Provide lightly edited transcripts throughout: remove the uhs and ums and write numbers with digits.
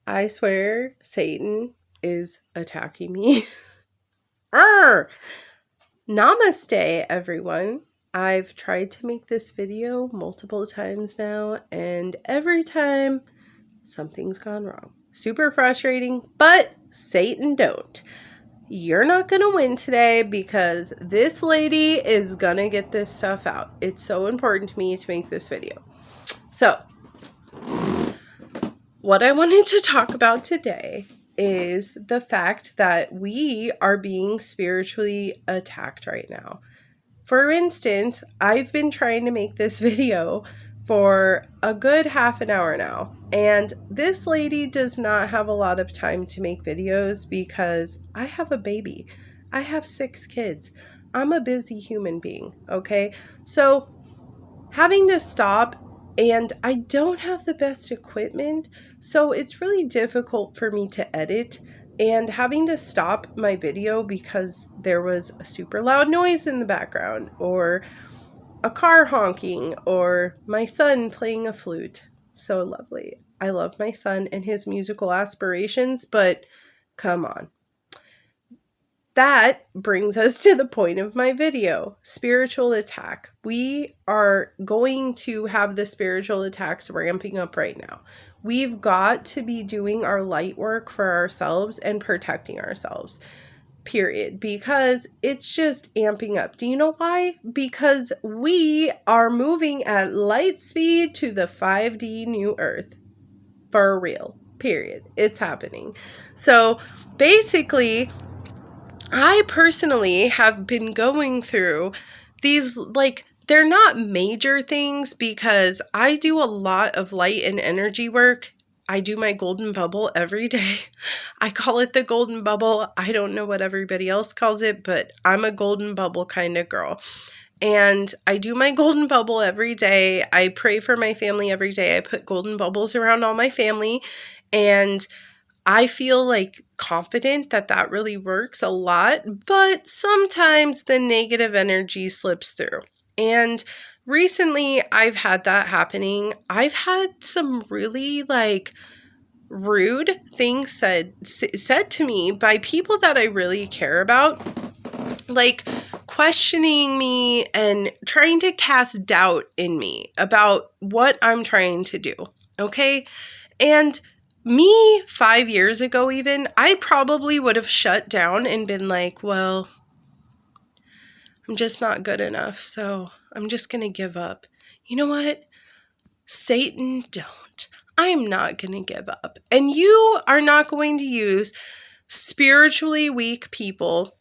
I swear Satan is attacking me. Arr! Namaste, everyone. I've tried to make this video multiple times now, and every time something's gone wrong. Super frustrating, but Satan don't. You're not gonna win today because this lady is gonna get this stuff out. It's so important to me to make this video. So, what I wanted to talk about today is the fact that we are being spiritually attacked right now. For instance, I've been trying to make this video for a good half an hour now, and this lady does not have a lot of time to make videos because I have a baby. I have 6 kids. I'm a busy human being, okay? So having to stop, and I don't have the best equipment, so it's really difficult for me to edit, and having to stop my video because there was a super loud noise in the background, or a car honking, or my son playing a flute. So lovely. I love my son and his musical aspirations, but come on. That brings us to the point of my video, spiritual attack. We are going to have the spiritual attacks ramping up right now. We've got to be doing our light work for ourselves and protecting ourselves, period, because it's just amping up. Do you know why? Because we are moving at light speed to the 5D new earth. For real, period. It's happening. So basically, I personally have been going through these, they're not major things because I do a lot of light and energy work. I do my golden bubble every day. I call it the golden bubble. I don't know what everybody else calls it, but I'm a golden bubble kind of girl. And I do my golden bubble every day. I pray for my family every day. I put golden bubbles around all my family, and I feel confident that that really works a lot, but sometimes the negative energy slips through. And recently I've had that happening. I've had some really rude things said to me by people that I really care about, questioning me and trying to cast doubt in me about what I'm trying to do. Okay? And me 5 years ago, even, I probably would have shut down and been like, well, I'm just not good enough, so I'm just going to give up. You know what? Satan, don't. I'm not going to give up. And you are not going to use spiritually weak people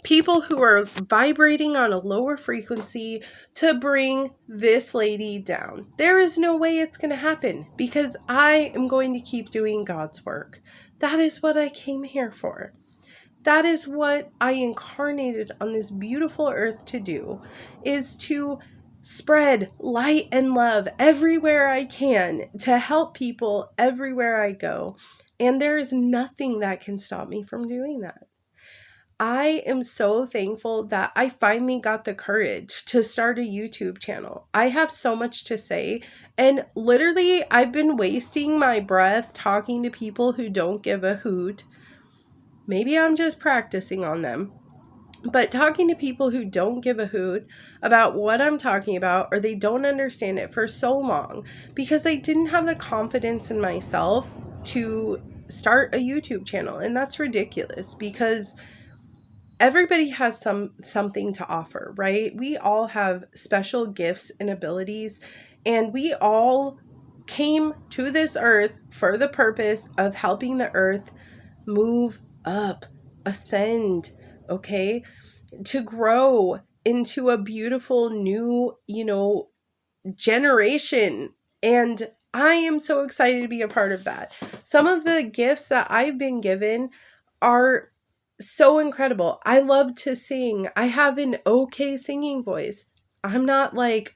who are vibrating on a lower frequency to bring this lady down. There is no way it's going to happen because I am going to keep doing God's work. That is what I came here for. That is what I incarnated on this beautiful earth to do, is to spread light and love everywhere I can, to help people everywhere I go. And there is nothing that can stop me from doing that. I am so thankful that I finally got the courage to start a YouTube channel. I have so much to say, and literally I've been wasting my breath talking to people who don't give a hoot. Maybe I'm just practicing on them. But talking to people who don't give a hoot about what I'm talking about, or they don't understand it, for so long because I didn't have the confidence in myself to start a YouTube channel. And that's ridiculous because everybody has something to offer, right? We all have special gifts and abilities, and we all came to this earth for the purpose of helping the earth move up, ascend, okay? To grow into a beautiful new, generation. And I am so excited to be a part of that. Some of the gifts that I've been given are so incredible. I love to sing. I have an okay singing voice. I'm not Lady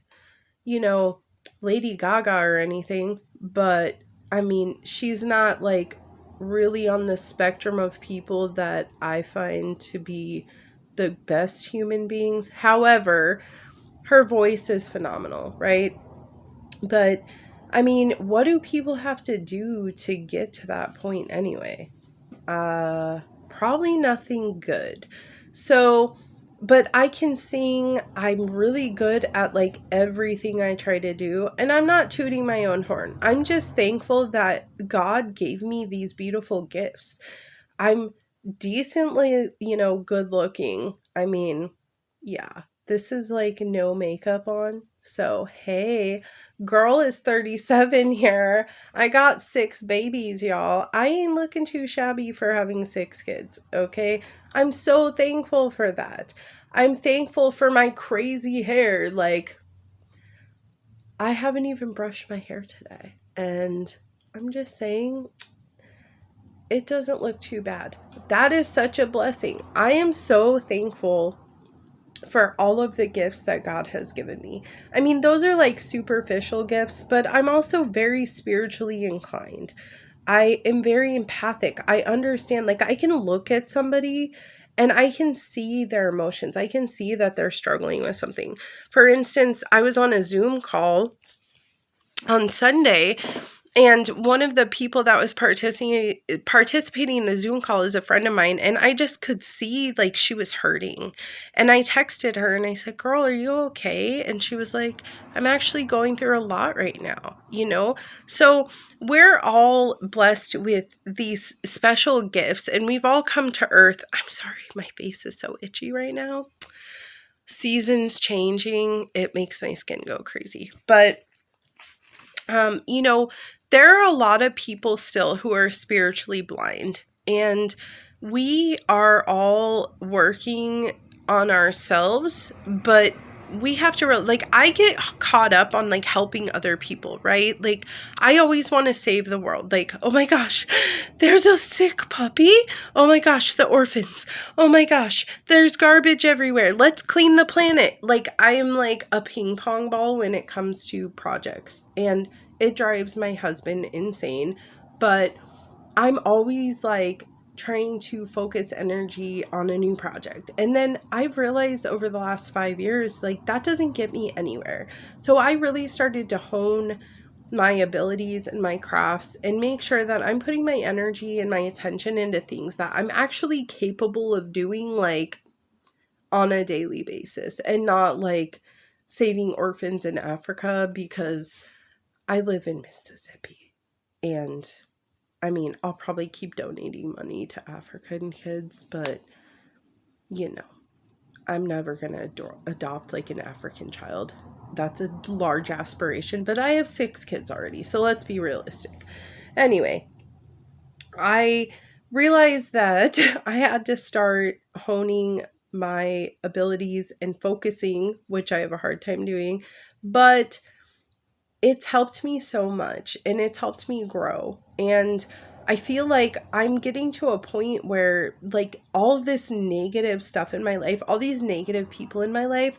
Gaga or anything, but I mean, she's not really on the spectrum of people that I find to be the best human beings. However, her voice is phenomenal, right? But I mean, what do people have to do to get to that point anyway? Probably nothing good. So, but I can sing. I'm really good at like everything I try to do. And I'm not tooting my own horn. I'm just thankful that God gave me these beautiful gifts. I'm decently, good looking. I mean, yeah, this is like no makeup on. So, hey, girl is 37 here. I got 6 babies, y'all. I ain't looking too shabby for having 6 kids, okay? I'm so thankful for that. I'm thankful for my crazy hair. Like, I haven't even brushed my hair today. And I'm just saying, it doesn't look too bad. That is such a blessing. I am so thankful for all of the gifts that God has given me. I mean, those are like superficial gifts, but I'm also very spiritually inclined. I am very empathic. I understand, like, I can look at somebody and I can see their emotions. I can see that they're struggling with something. For instance, I was on a Zoom call on Sunday, and one of the people that was participating in the Zoom call is a friend of mine, and I just could see like she was hurting. And I texted her and I said, "Girl, are you okay?" And she was like, "I'm actually going through a lot right now, you know?" So we're all blessed with these special gifts, and we've all come to earth. I'm sorry, my face is so itchy right now. Seasons changing, it makes my skin go crazy. But you know, there are a lot of people still who are spiritually blind, and we are all working on ourselves, but we have to like, I get caught up on like helping other people, right? Like, I always want to save the world. Like, oh my gosh, there's a sick puppy. Oh my gosh, the orphans. Oh my gosh, there's garbage everywhere. Let's clean the planet. Like, I am like a ping pong ball when it comes to projects, and it drives my husband insane. But I'm always like trying to focus energy on a new project. And then I've realized over the last 5 years, like, that doesn't get me anywhere. So I really started to hone my abilities and my crafts and make sure that I'm putting my energy and my attention into things that I'm actually capable of doing, like, on a daily basis, and not like saving orphans in Africa, because I live in Mississippi. And I mean, I'll probably keep donating money to African kids, but I'm never going to adopt like an African child. That's a large aspiration, but I have 6 kids already, so let's be realistic. Anyway, I realized that I had to start honing my abilities and focusing, which I have a hard time doing, but it's helped me so much and it's helped me grow. And I feel like I'm getting to a point where, like, all this negative stuff in my life, all these negative people in my life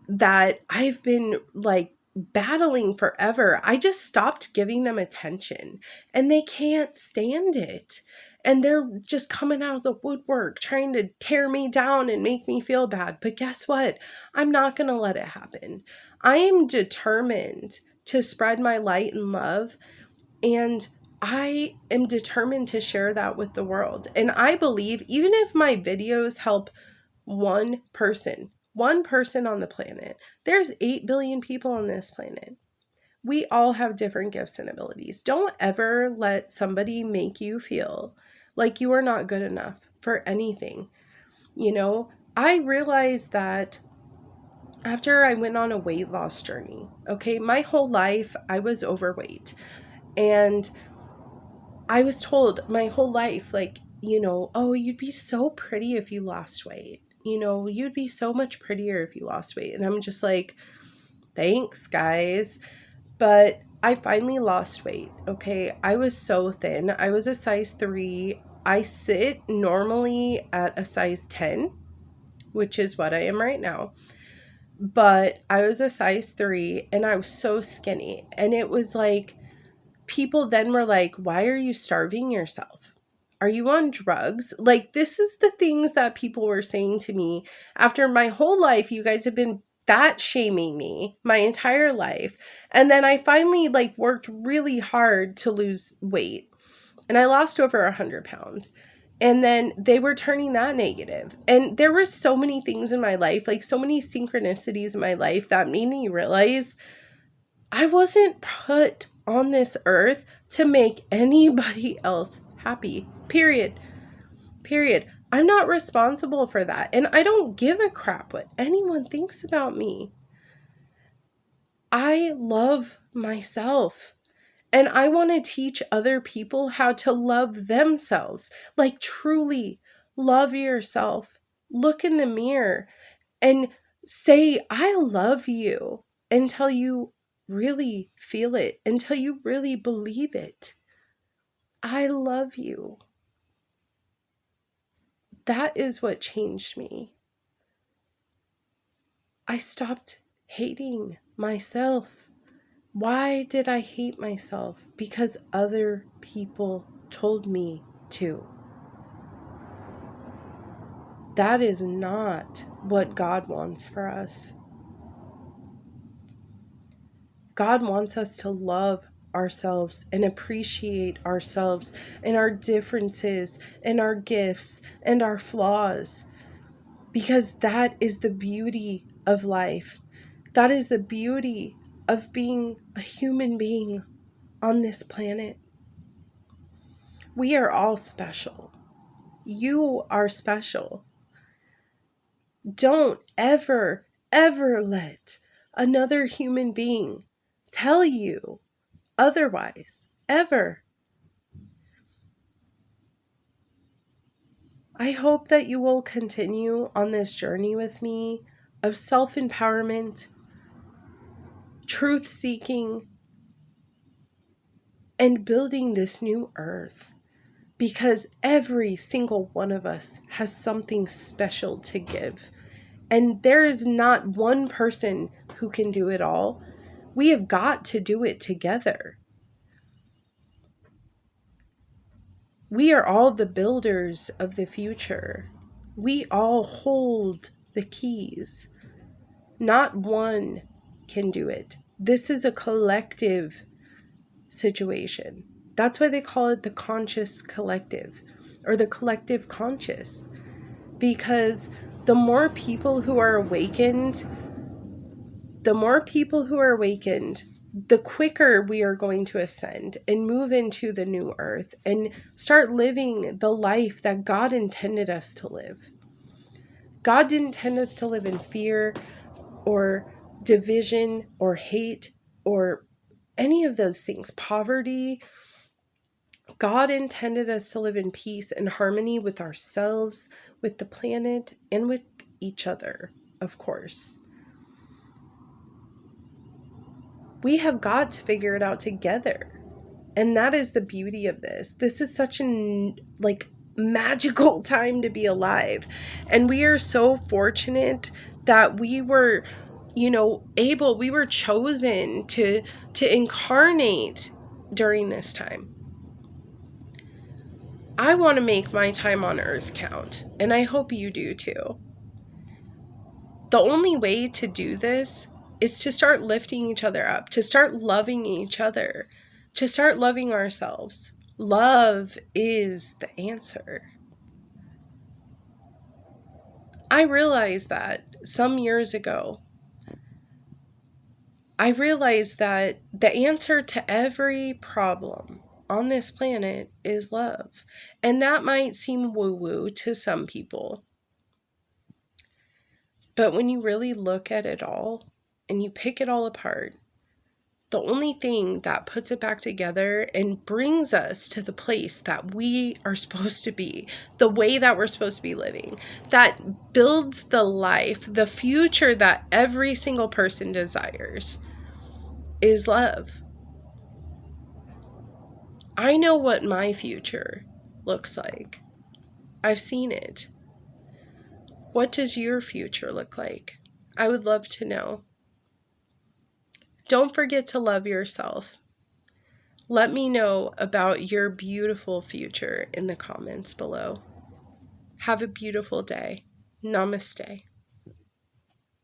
that I've been like battling forever, I just stopped giving them attention, and they can't stand it. And they're just coming out of the woodwork trying to tear me down and make me feel bad. But guess what? I'm not going to let it happen. I am determined to spread my light and love, and I am determined to share that with the world. And I believe even if my videos help one person on the planet, there's 8 billion people on this planet. We all have different gifts and abilities. Don't ever let somebody make you feel like you are not good enough for anything. I realized that after I went on a weight loss journey, okay, my whole life I was overweight. And I was told my whole life, like, oh, you'd be so pretty if you lost weight. You'd be so much prettier if you lost weight. And I'm just like, thanks, guys. But I finally lost weight, okay? I was so thin. I was a size 3. I sit normally at a size 10, which is what I am right now. But I was a size 3 and I was so skinny. And it was like, people then were like, why are you starving yourself? Are you on drugs? Like, this is the things that people were saying to me after my whole life. You guys have been fat shaming me my entire life. And then I finally like worked really hard to lose weight, and I lost over 100 pounds. And then they were turning that negative. And there were so many things in my life, like so many synchronicities in my life that made me realize I wasn't put on this earth to make anybody else happy. Period. Period. I'm not responsible for that. And I don't give a crap what anyone thinks about me. I love myself. And I want to teach other people how to love themselves. Like, truly love yourself. Look in the mirror and say, I love you, until you really feel it, until you really believe it. I love you. That is what changed me. I stopped hating myself. Why did I hate myself? Because other people told me to. That is not what God wants for us. God wants us to love ourselves and appreciate ourselves and our differences and our gifts and our flaws, because that is the beauty of life. That is the beauty of being a human being on this planet. We are all special. You are special. Don't ever, ever let another human being tell you otherwise, ever. I hope that you will continue on this journey with me of self-empowerment, truth-seeking, and building this new earth, because every single one of us has something special to give. And there is not one person who can do it all. We have got to do it together. We are all the builders of the future. We all hold the keys. Not one can do it. This is a collective situation. That's why they call it the conscious collective, or the collective conscious. Because the more people who are awakened, the quicker we are going to ascend and move into the new earth and start living the life that God intended us to live. God didn't intend us to live in fear or division or hate or any of those things, poverty. God intended us to live in peace and harmony with ourselves, with the planet, and with each other, of course. We have got to figure it out together. And that is the beauty of this. This is such an magical time to be alive. And we are so fortunate that we were, we were chosen to incarnate during this time. I want to make my time on earth count, and I hope you do too. The only way to do this is to start lifting each other up, to start loving each other, to start loving ourselves. Love is the answer. I realized that some years ago. I realized that the answer to every problem on this planet is love. And that might seem woo-woo to some people. But when you really look at it all and you pick it all apart, the only thing that puts it back together and brings us to the place that we are supposed to be, the way that we're supposed to be living, that builds the life, the future that every single person desires, is love. I know what my future looks like. I've seen it. What does your future look like? I would love to know. Don't forget to love yourself. Let me know about your beautiful future in the comments below. Have a beautiful day. Namaste.